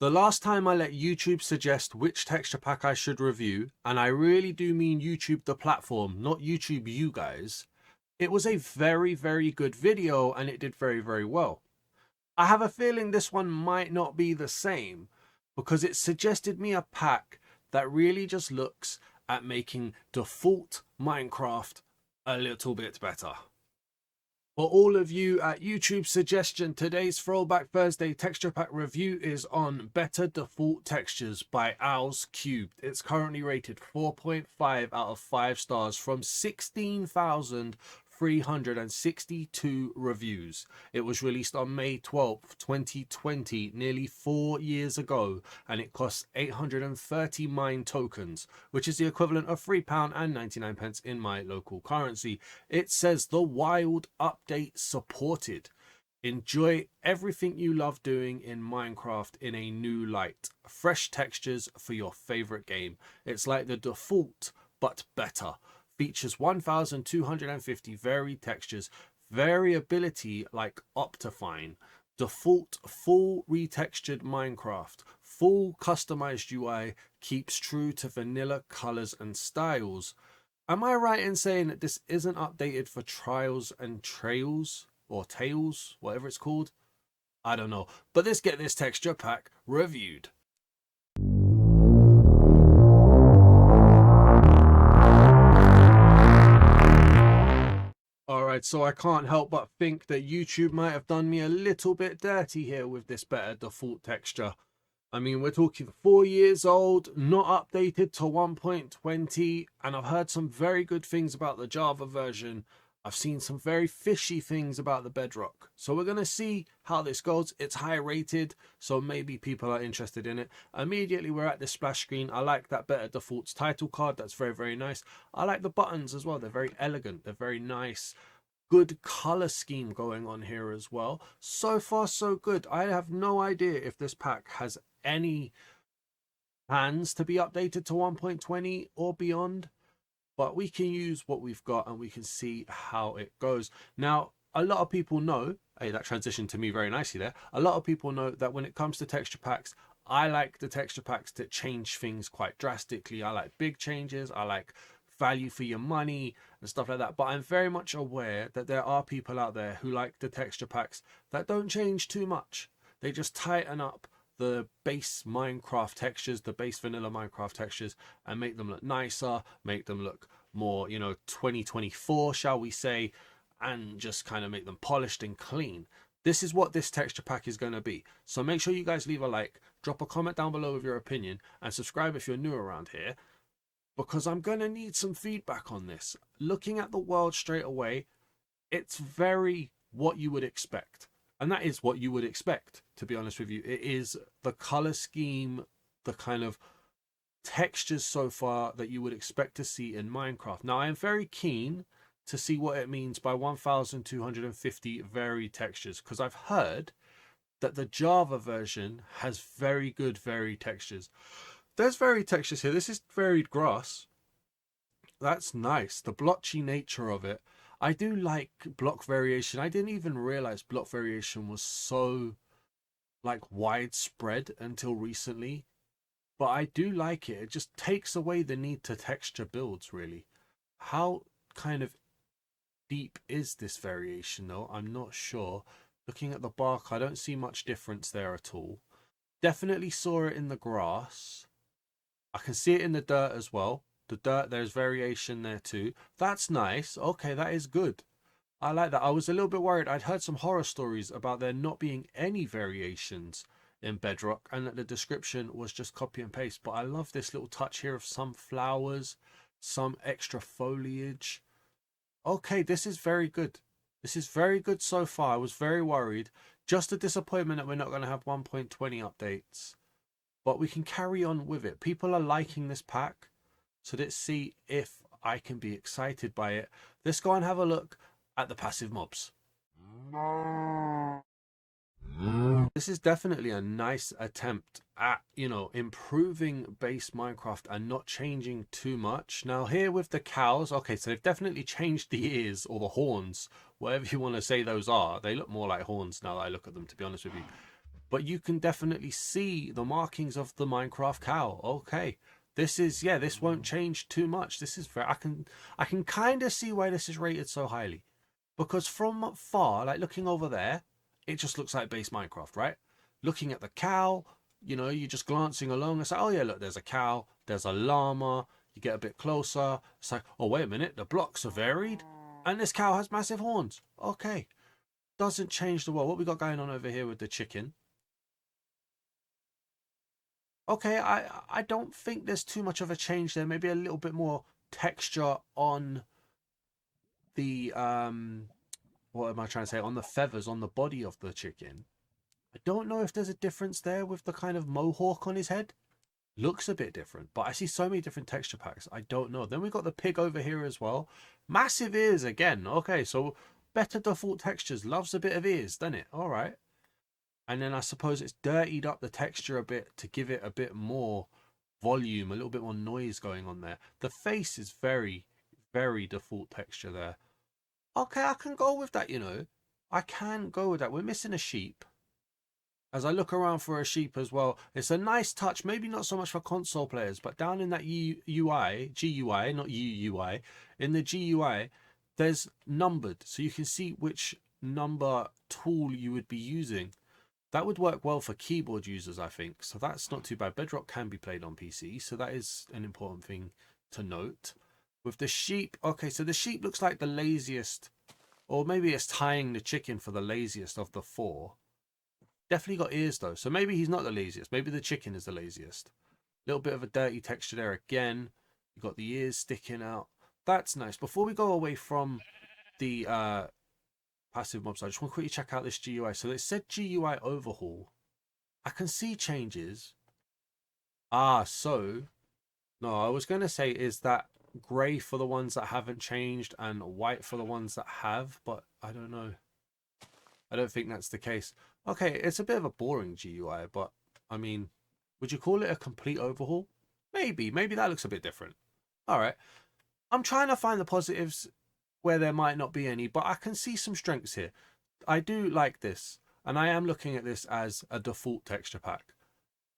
The last time I let YouTube suggest which texture pack I should review, and I really do mean YouTube the platform, not YouTube you guys, it was a very, very good video and it did very, very well. I have a feeling this one might not be the same because it suggested me a pack that really just looks at making default Minecraft a little bit better. For all of you at YouTube suggestion, today's Throwback Thursday texture pack review is on Better Default Textures by Owls Cubed. It's currently rated 4.5 out of 5 stars from 16,362 reviews. It was released on May 12th, 2020, nearly 4 years ago, and it costs 830 mine tokens, which is the equivalent of £3.99 in my local currency. It says the wild update supported. Enjoy everything you love doing in Minecraft in a new light. Fresh textures for your favorite game. It's like the default, but better. Features 1,250 varied textures, variability like Optifine, default full retextured Minecraft, full customized UI, keeps true to vanilla colors and styles. Am I right in saying that this isn't updated for Trials and Trails or Tales, whatever it's called? I don't know, but let's get this texture pack reviewed. Alright, so I can't help but think that YouTube might have done me a little bit dirty here with this better default texture. I mean, we're talking 4 years old, not updated to 1.20, and I've heard some very good things about the Java version. I've seen some very fishy things about the Bedrock. So we're going to see how this goes. It's high rated, so maybe people are interested in it. Immediately we're at the splash screen. I like that Better Defaults title card. That's very, very nice. I like the buttons as well. They're very elegant. They're very nice. Good color scheme going on here as well. So far, so good. I have no idea if this pack has any plans to be updated to 1.20 or beyond, but we can use what we've got and we can see how it goes. Now, a lot of people know, hey, that transitioned to me very nicely there. A lot of people know that when it comes to texture packs, I like the texture packs that change things quite drastically. I like big changes. I like value for your money and stuff like that. But I'm very much aware that there are people out there who like the texture packs that don't change too much. They just tighten up the base Minecraft textures, the base vanilla Minecraft textures, and make them look nicer, make them look more, 2024, shall we say, and just kind of make them polished and clean. This is what this texture pack is going to be. So make sure you guys leave a like, drop a comment down below with your opinion, and subscribe if you're new around here, because I'm going to need some feedback on this. Looking at the world straight away, it's very what you would expect. And that is what you would expect, to be honest with you. It is the color scheme, the kind of textures so far that you would expect to see in Minecraft. Now, I am very keen to see what it means by 1,250 varied textures, because I've heard that the Java version has very good varied textures. There's varied textures here. This is varied grass. That's nice. The blotchy nature of it. I do like block variation. I didn't even realize block variation was so widespread until recently. But I do like it. It just takes away the need to texture builds, really. How kind of deep is this variation though? I'm not sure. Looking at the bark, I don't see much difference there at all. Definitely saw it in the grass. I can see it in the dirt as well. The dirt, there's variation there too. That's nice. Okay, that is good. I like that. I was a little bit worried. I'd heard some horror stories about there not being any variations in Bedrock and that the description was just copy and paste. But I love this little touch here of some flowers, some extra foliage. Okay, this is very good. This is very good so far. I was very worried. Just a disappointment that we're not going to have 1.20 updates. But we can carry on with it. People are liking this pack. So let's see if I can be excited by it. Let's go and have a look at the passive mobs. This is definitely a nice attempt at, improving base Minecraft and not changing too much. Now here with the cows, okay, so they've definitely changed the ears or the horns, whatever you want to say those are. They look more like horns now that I look at them, to be honest with you. but you can definitely see the markings of the Minecraft cow. Okay, this is, yeah, this won't change too much. This is very, I can kind of see why this is rated so highly, because from far, like looking over there, it just looks like base Minecraft, right? Looking at the cow, you know, you're just glancing along and say, oh yeah, look, there's a cow, there's a llama. You get a bit closer, it's like, oh wait a minute, the blocks are varied, and this cow has massive horns. Okay, doesn't change the world. What we got going on over here with the chicken? Okay, I don't think there's too much of a change there. Maybe a little bit more texture on the what am I trying to say? On the feathers on the body of the chicken. I don't know if there's a difference there with the kind of mohawk on his head. Looks a bit different, but I see so many different texture packs. I don't know. Then we got the pig over here as well. Massive ears again. Okay, so better default textures. Loves a bit of ears, doesn't it? All right. And then I suppose it's dirtied up the texture a bit to give it a bit more volume, a little bit more noise going on there. The face is very, very default texture there. Okay, I can go with that, you know. I can go with that. We're missing a sheep. As I look around for a sheep as well, it's a nice touch, maybe not so much for console players, but down in that GUI, not UUI, in the GUI, there's numbered, so you can see which number tool you would be using. That would work well for keyboard users, I think, so that's not too bad. Bedrock can be played on PC, so that is an important thing to note. With the sheep, okay, so the sheep looks like the laziest, or maybe it's tying the chicken for the laziest of the four. Definitely got ears though, so maybe he's not the laziest. Maybe the chicken is the laziest. Little bit of a dirty texture there again. You got the ears sticking out. That's nice. Before we go away from the passive mobs, I just want to quickly check out this GUI. So it said GUI overhaul. I can see changes. So no, I was going to say, is that grey for the ones that haven't changed and white for the ones that have, but I don't know. I don't think that's the case. Okay, it's a bit of a boring GUI, but I mean, would you call it a complete overhaul? Maybe that looks a bit different. All right, I'm trying to find the positives where there might not be any, but I can see some strengths here. I do like this, and I am looking at this as a default texture pack.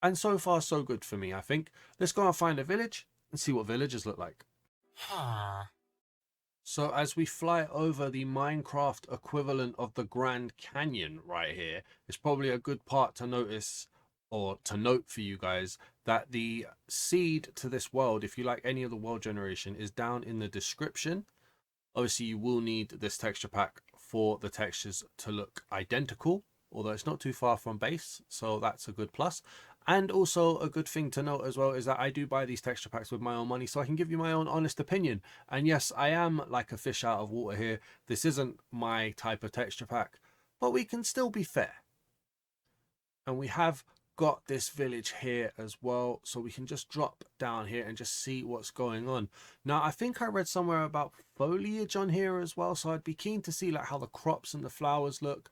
And so far, so good for me, I think. Let's go and find a village and see what villagers look like. So as we fly over the Minecraft equivalent of the Grand Canyon right here, it's probably a good part to notice, or to note for you guys, that the seed to this world, if you like any of the world generation, is down in the description. Obviously, you will need this texture pack for the textures to look identical, although it's not too far from base, so that's a good plus. And also a good thing to note as well is that I do buy these texture packs with my own money, so I can give you my own honest opinion. And yes, I am like a fish out of water here. This isn't my type of texture pack, but we can still be fair. And we have got this village here as well, so we can just drop down here and just see what's going on. Now, I think I read somewhere about foliage on here as well, so I'd be keen to see like how the crops and the flowers look.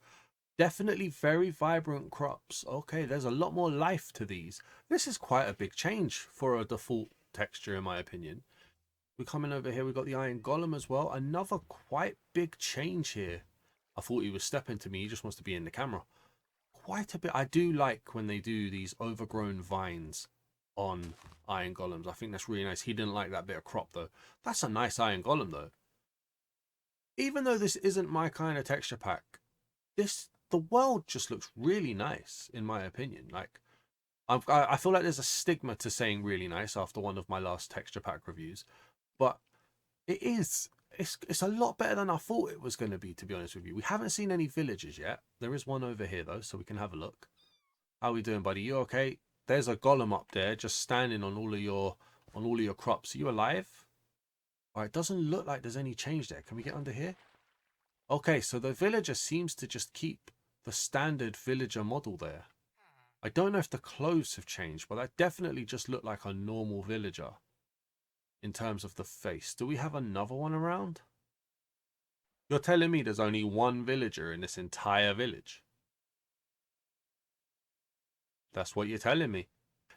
Definitely very vibrant crops. Okay, there's a lot more life to these. This is quite a big change for a default texture, in my opinion. We're coming over here. We've got the iron golem as well. Another quite big change here. I thought he was stepping to me. He just wants to be in the camera. Quite a bit. I do like when they do these overgrown vines on iron golems. I think that's really nice. He didn't like that bit of crop, though. That's a nice iron golem, though. Even though this isn't my kind of texture pack, the world just looks really nice, in my opinion. Like, I feel like there's a stigma to saying really nice after one of my last texture pack reviews, but it is. It's a lot better than I thought it was going to be, to be honest with you. We haven't seen any villagers yet. There is one over here though, so we can have a look. How are we doing, buddy? You okay? There's a golem up there, just standing on all of your crops. Are you alive? All right, it doesn't look like there's any change there. Can we get under here? Okay, so the villager seems to just keep the standard villager model there. I don't know if the clothes have changed, but that definitely just looked like a normal villager in terms of the face. Do we have another one around? You're telling me there's only one villager in this entire village? That's what you're telling me.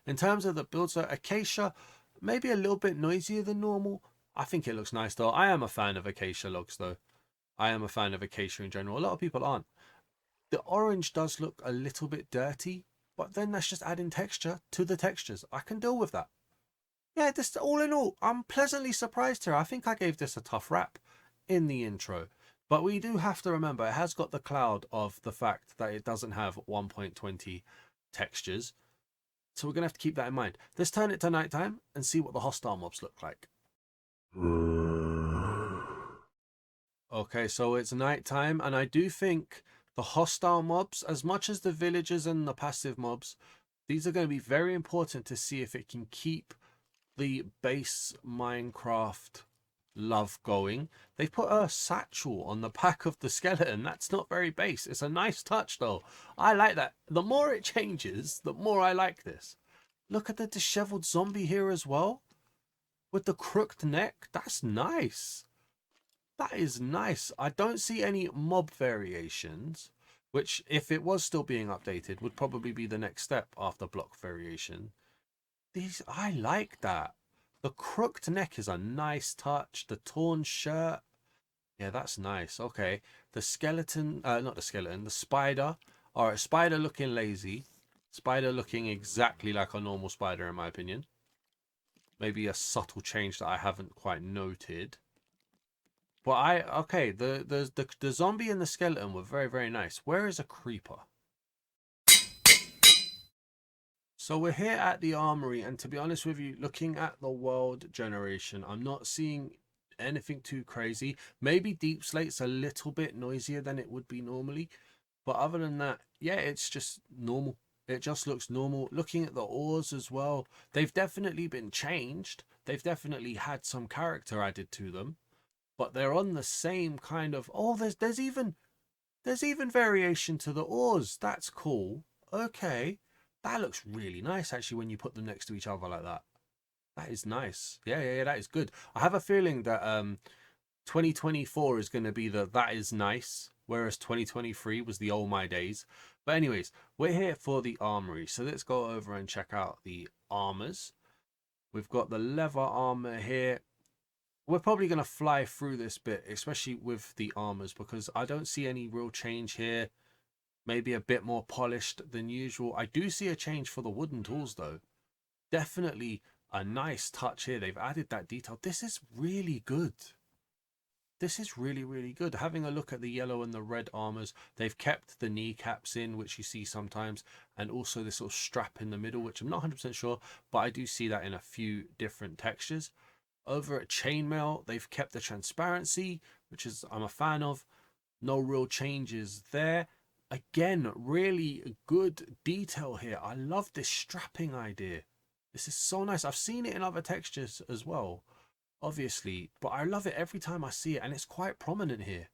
In terms of the build, so acacia, maybe a little bit noisier than normal. I think it looks nice though. I am a fan of acacia logs though. I am a fan of acacia in general. A lot of people aren't. The orange does look a little bit dirty, but then that's just adding texture to the textures. I can deal with that. Yeah, this all in all, I'm pleasantly surprised here. I think I gave this a tough rap in the intro. But we do have to remember it has got the cloud of the fact that it doesn't have 1.20 textures. So we're going to have to keep that in mind. Let's turn it to nighttime and see what the hostile mobs look like. Okay, so it's nighttime, and I do think the hostile mobs, as much as the villagers and the passive mobs, these are going to be very important to see if it can keep the base Minecraft love going. They put a satchel on the back of the skeleton. That's not very base. It's a nice touch though. I like that. The more it changes, the more I like this. Look at the disheveled zombie here as well, with the crooked neck. That's nice. That is nice. I don't see any mob variations, which if it was still being updated would probably be the next step after block variation. These, I like that. The crooked neck is a nice touch. The torn shirt. Yeah, that's nice. Okay. The skeleton, not the skeleton, the spider. All right, spider looking lazy. Spider looking exactly like a normal spider in my opinion. Maybe a subtle change that I haven't quite noted. But okay, the zombie and the skeleton were very, very nice. Where is a creeper? So we're here at the Armoury, and to be honest with you, looking at the world generation, I'm not seeing anything too crazy. Maybe Deep Slate's a little bit noisier than it would be normally, but other than that, yeah, it's just normal. It just looks normal. Looking at the ores as well, they've definitely been changed. They've definitely had some character added to them, but they're on the same kind of, oh, there's even variation to the ores. That's cool. Okay. That looks really nice, actually, when you put them next to each other like that. That is nice. Yeah, that is good. I have a feeling that 2024 is going to be that is nice, whereas 2023 was the oh my days. But anyways, we're here for the Armoury. So let's go over and check out the armors. We've got the leather armor here. We're probably going to fly through this bit, especially with the armors, because I don't see any real change here. Maybe a bit more polished than usual. I do see a change for the wooden tools though. Definitely a nice touch here. They've added that detail. This is really good. This is really, really good. Having a look at the yellow and the red armors, they've kept the kneecaps in, which you see sometimes, and also this little strap in the middle, which I'm not 100% sure, but I do see that in a few different textures. Over at chainmail, they've kept the transparency, which is I'm a fan of. No real changes there. Again, really good detail here. I love this strapping idea. This is so nice. I've seen it in other textures as well, obviously, but I love it every time I see it, and it's quite prominent here.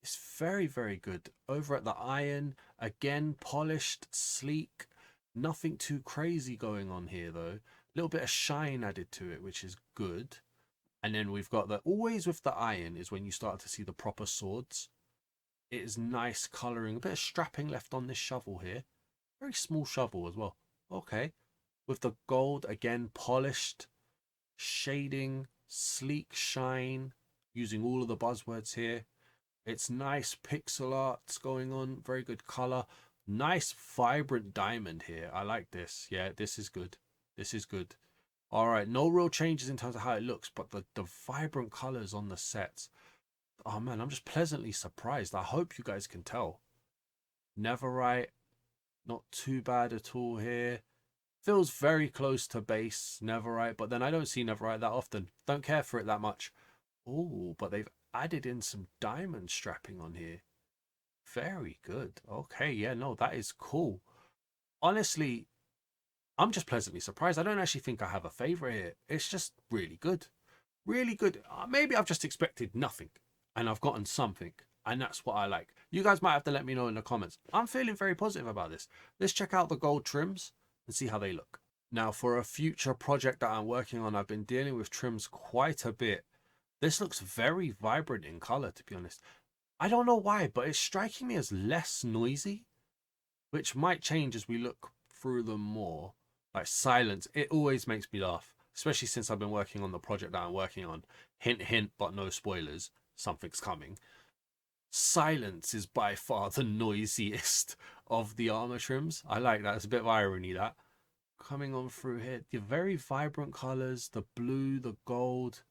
It's very, very good. Over at the iron, again, polished, sleek. Nothing too crazy going on here, though. A little bit of shine added to it, which is good. And then we've got always with the iron is when you start to see the proper swords. It is nice colouring. A bit of strapping left on this shovel here. Very small shovel as well. Okay. With the gold, again, polished, shading, sleek shine, using all of the buzzwords here. It's nice pixel arts going on. Very good colour. Nice vibrant diamond here. I like this. Yeah, this is good. This is good. All right. No real changes in terms of how it looks, but the vibrant colours on the sets. Oh man, I'm just pleasantly surprised. I hope you guys can tell. Netherite, not too bad at all here. Feels very close to base Netherite, but then I don't see Netherite that often. Don't care for it that much. Oh, but they've added in some diamond strapping on here. Very good. Okay, yeah, no, that is cool. Honestly, I'm just pleasantly surprised. I don't actually think I have a favorite here. It's just really good. Really good. Maybe I've just expected nothing and I've gotten something, and that's what I like. You guys might have to let me know in the comments. I'm feeling very positive about this. Let's check out the gold trims and see how they look. Now, for a future project that I'm working on, I've been dealing with trims quite a bit. This looks very vibrant in color, to be honest. I don't know why, but it's striking me as less noisy, which might change as we look through them more. Like silence, it always makes me laugh, especially since I've been working on the project that I'm working on. Hint, hint, but no spoilers. Something's coming. Silence is by far the noisiest of the armor trims. I like that. It's a bit of irony, that. Coming on through here, the very vibrant colors, the blue, the gold.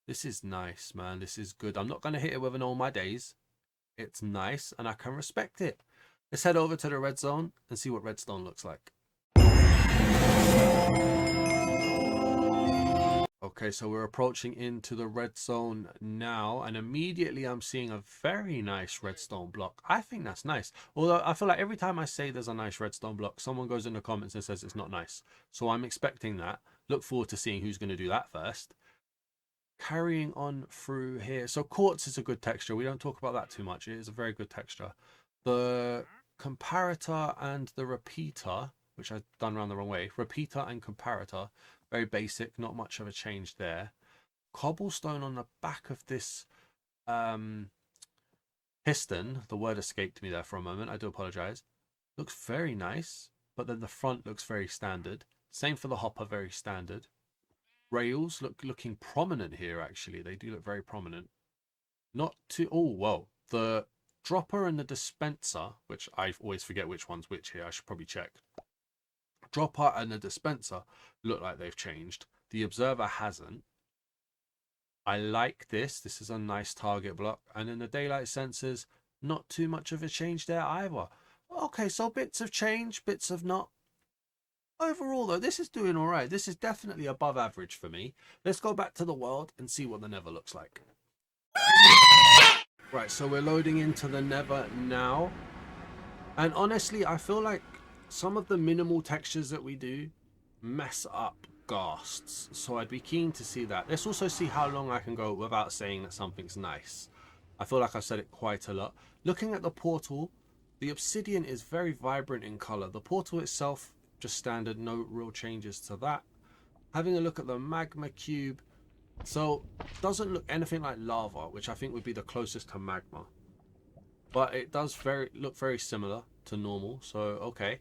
This is nice, man. This is good. I'm not going to hit it with an all my days. It's nice and I can respect it. Let's head over to the red zone and see what redstone looks like. Okay, so we're approaching into the red zone now, and immediately I'm seeing a very nice redstone block. I think that's nice. Although I feel like every time I say there's a nice redstone block, someone goes in the comments and says it's not nice. So I'm expecting that. Look forward to seeing who's going to do that first. Carrying on through here. So quartz is a good texture. We don't talk about that too much. It is a very good texture. The comparator and the repeater, which I've done around the wrong way. Repeater and comparator. Very basic, not much of a change there. Cobblestone on the back of this piston. The word escaped me there for a moment. I do apologize. Looks very nice, but then the front looks very standard. Same for the hopper, very standard. Rails looking prominent here, actually. They do look very prominent. Not too... Oh, whoa. The dropper and the dispenser, which I always forget which one's which here. I should probably check. Dropper and the dispenser look like they've changed. The observer hasn't. I like this. This is a nice target block. And in the daylight sensors, not too much of a change there either. Okay, so bits of change, bits of not. Overall, though, this is doing all right. This is definitely above average for me. Let's go back to the world and see what the Nether looks like. Right, so we're loading into the Nether now. And honestly, I feel like some of the minimal textures that we do mess up ghasts, so I'd be keen to see that. Let's also see how long I can go without saying that something's nice. I feel like I've said it quite a lot. Looking at the portal, the obsidian is very vibrant in color. The portal itself, just standard, no real changes to that. Having a look at the magma cube, so doesn't look anything like lava, which I think would be the closest to magma, but it does look very similar to normal, so okay.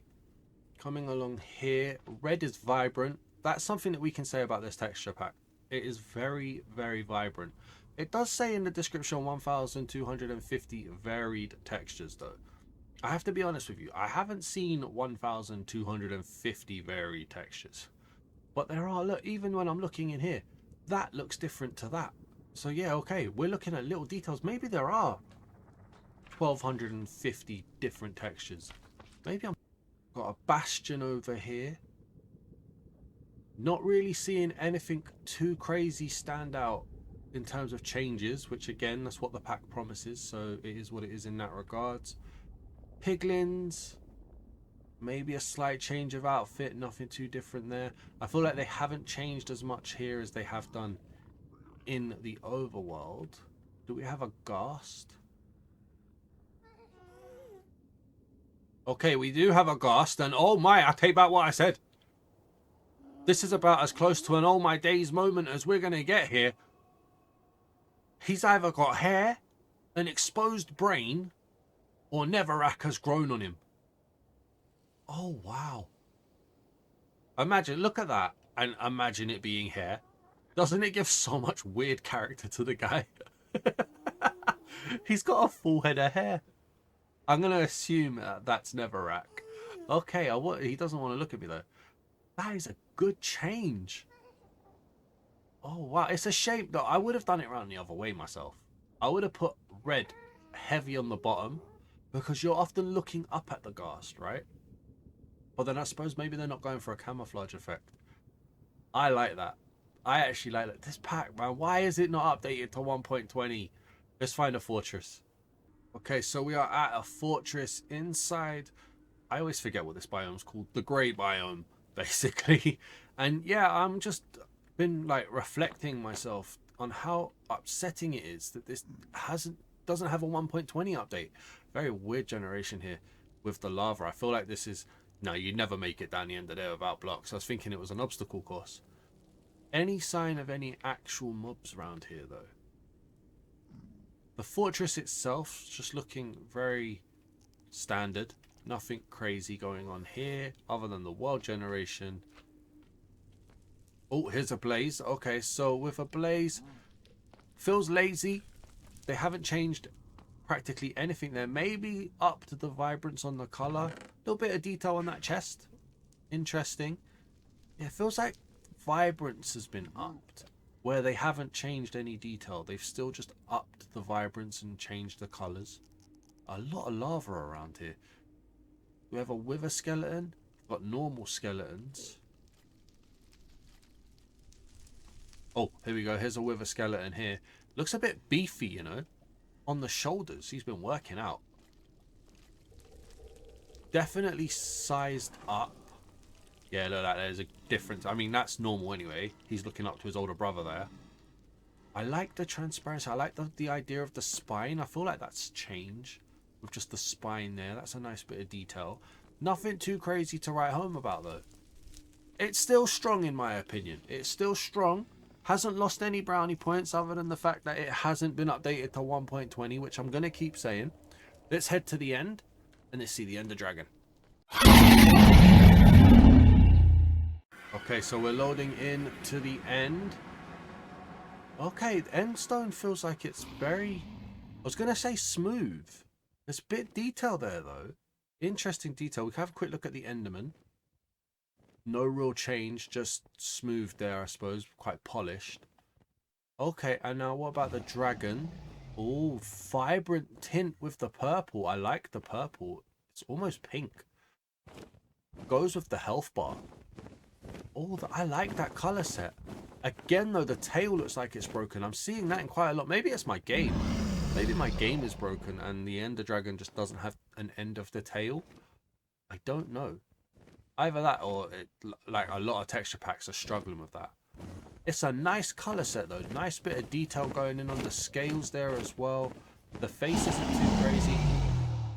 Coming along here, red is vibrant. That's something that we can say about this texture pack. It is very, very vibrant. It does say in the description 1250 varied textures though. I have to be honest with you, I haven't seen 1250 varied textures. But there are, look, even when I'm looking in here, that looks different to that. So yeah, okay, we're looking at little details. Maybe there are 1250 different textures. Maybe I'm... Got a bastion over here. Not really seeing anything too crazy stand out in terms of changes, which again, that's what the pack promises, so it is what it is in that regards. Piglins, maybe a slight change of outfit, nothing too different there. I feel like they haven't changed as much here as they have done in the overworld. Do we have a ghast? Okay, we do have a ghast, and oh my, I take back what I said. This is about as close to an all my days moment as we're going to get here. He's either got hair, an exposed brain, or Netherrack has grown on him. Oh, wow. Imagine, look at that, and imagine it being hair. Doesn't it give so much weird character to the guy? He's got a full head of hair. I'm going to assume that's Netherrack. Okay, he doesn't want to look at me though. That is a good change. Oh wow, it's a shame though. I would have done it around the other way myself. I would have put red heavy on the bottom because you're often looking up at the ghast, right? But then I suppose maybe they're not going for a camouflage effect. I like that. I actually like that. This pack, man, why is it not updated to 1.20? Let's find a fortress. Okay, so we are at a fortress inside. I always forget what this biome's called. The grey biome, basically. And yeah, I'm just been like reflecting myself on how upsetting it is that this doesn't have a 1.20 update. Very weird generation here with the lava. I feel like this is... No, you'd never make it down the end of there without blocks. I was thinking it was an obstacle course. Any sign of any actual mobs around here, though? The fortress itself is just looking very standard. Nothing crazy going on here other than the world generation. Oh, here's a blaze. Okay, so with a blaze, feels lazy. They haven't changed practically anything there. Maybe upped the vibrance on the color. A little bit of detail on that chest. Interesting. It feels like vibrance has been upped, where they haven't changed any detail. They've still just upped the vibrance and changed the colors. A lot of lava around here. We have a wither skeleton. We've got normal skeletons. Oh, here we go. Here's a wither skeleton here. Looks a bit beefy, you know. On the shoulders. He's been working out. Definitely sized up. Yeah, look, there's a difference. I mean, that's normal anyway. He's looking up to his older brother there. I like the transparency. I like the idea of the spine. I feel like that's change with just the spine there. That's a nice bit of detail. Nothing too crazy to write home about, though. It's still strong, in my opinion. It's still strong. Hasn't lost any brownie points other than the fact that it hasn't been updated to 1.20, which I'm going to keep saying. Let's head to the end and let's see the Ender Dragon. Okay, so we're loading in to the end. Okay, the end stone feels like it's very... I was going to say smooth. There's a bit detail there, though. Interesting detail. We can have a quick look at the Enderman. No real change, just smooth there, I suppose. Quite polished. Okay, and now what about the dragon? Oh, vibrant tint with the purple. I like the purple. It's almost pink. Goes with the health bar. Oh, I like that color set. Again, though, the tail looks like it's broken. I'm seeing that in quite a lot. Maybe it's my game. Maybe my game is broken and the Ender Dragon just doesn't have an end of the tail. I don't know. Either that or like a lot of texture packs are struggling with that. It's a nice color set, though. Nice bit of detail going in on the scales there as well. The face isn't too crazy.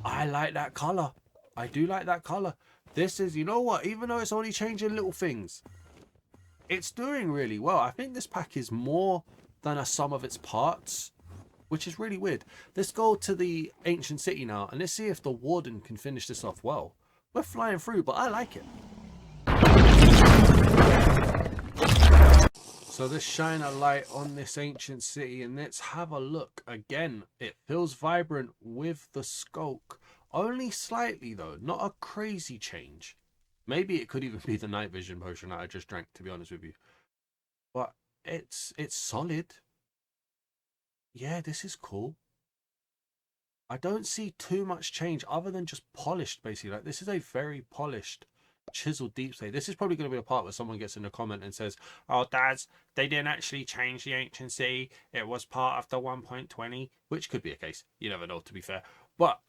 I like that color. I do like that color. This is, you know what? Even though it's only changing little things, it's doing really well. I think this pack is more than a sum of its parts, which is really weird. Let's go to the ancient city now and let's see if the Warden can finish this off well. We're flying through, but I like it. So let's shine a light on this ancient city and let's have a look. Again, it feels vibrant with the skulk. Only slightly, though. Not a crazy change. Maybe it could even be the night vision potion that I just drank, to be honest with you. But it's solid. Yeah, this is cool. I don't see too much change other than just polished, basically. Like, this is a very polished, chiseled deep slate. This is probably going to be a part where someone gets in a comment and says, oh, Daz, they didn't actually change the ancient city. It was part of the 1.20, which could be a case. You never know, to be fair. But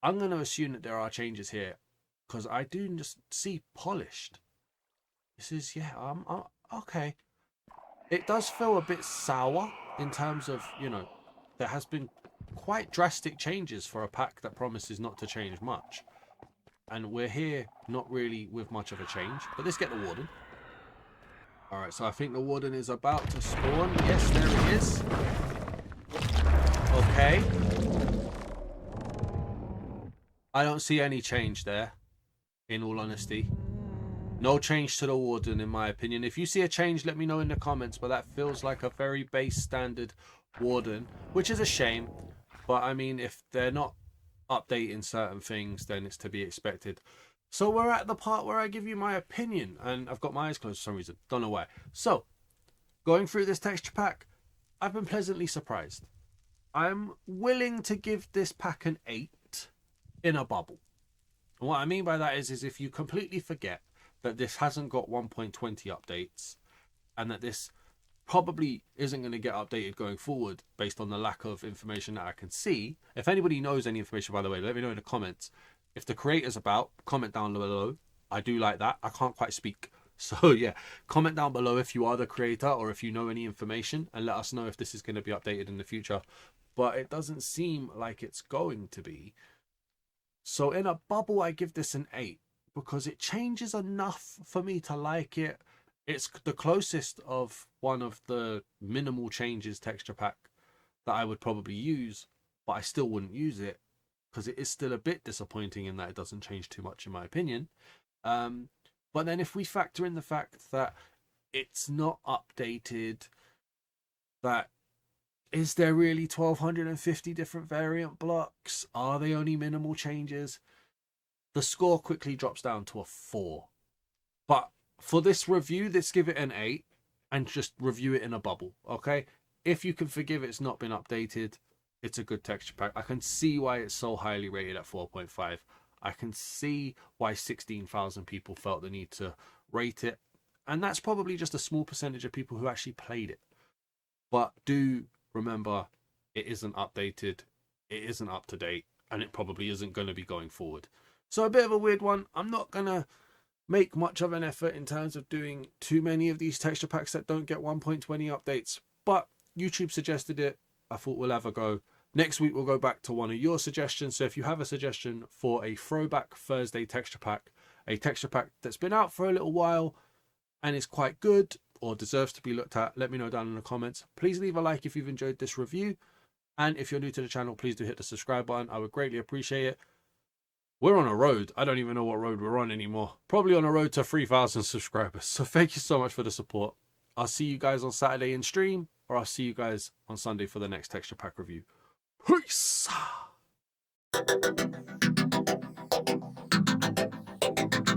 I'm going to assume that there are changes here because I do just see polished. This is, yeah, okay. It does feel a bit sour in terms of, you know, there has been quite drastic changes for a pack that promises not to change much. And we're here not really with much of a change. But let's get the Warden. Alright, so I think the Warden is about to spawn. Yes, there it is. Okay. I don't see any change there, in all honesty. No change to the Warden, in my opinion. If you see a change, let me know in the comments. But that feels like a very base standard Warden, which is a shame. But I mean, if they're not updating certain things, then it's to be expected. So we're at the part where I give you my opinion, and I've got my eyes closed for some reason. Don't know why. So, going through this texture pack, I've been pleasantly surprised. I'm willing to give this pack an 8 in a bubble. And what I mean by that is if you completely forget that this hasn't got 1.20 updates, and that this probably isn't going to get updated going forward based on the lack of information that I can see. If anybody knows any information, by the way, let me know in the comments. If the creator's about, comment down below. I do like that. I can't quite speak. So yeah, comment down below if you are the creator or if you know any information, and let us know if this is going to be updated in the future. But it doesn't seem like it's going to be. So in a bubble, I give this an 8 because it changes enough for me to like it. It's the closest of one of the minimal changes texture pack that I would probably use, but I still wouldn't use it because it is still a bit disappointing in that it doesn't change too much in my opinion. But then if we factor in the fact that it's not updated, that Is there really 1250 different variant blocks? Are they only minimal changes? The score quickly drops down to a 4. But for this review, let's give it an 8 and just review it in a bubble, okay? If you can forgive it's not been updated, it's a good texture pack. I can see why it's so highly rated at 4.5. I can see why 16,000 people felt the need to rate it. And that's probably just a small percentage of people who actually played it. But do remember, it isn't updated, it isn't up to date, and it probably isn't going to be going forward. So a bit of a weird one. I'm not going to make much of an effort in terms of doing too many of these texture packs that don't get 1.20 updates. But YouTube suggested it. I thought we'll have a go. Next week, we'll go back to one of your suggestions. So if you have a suggestion for a Throwback Thursday texture pack, a texture pack that's been out for a little while and is quite good or deserves to be looked at, let me know down in the comments. Please leave a like if you've enjoyed this review. And if you're new to the channel, please do hit the subscribe button. I would greatly appreciate it. We're on a road. I don't even know what road we're on anymore. Probably on a road to 3,000 subscribers. So thank you so much for the support. I'll see you guys on Saturday in stream, or I'll see you guys on Sunday for the next texture pack review. Peace!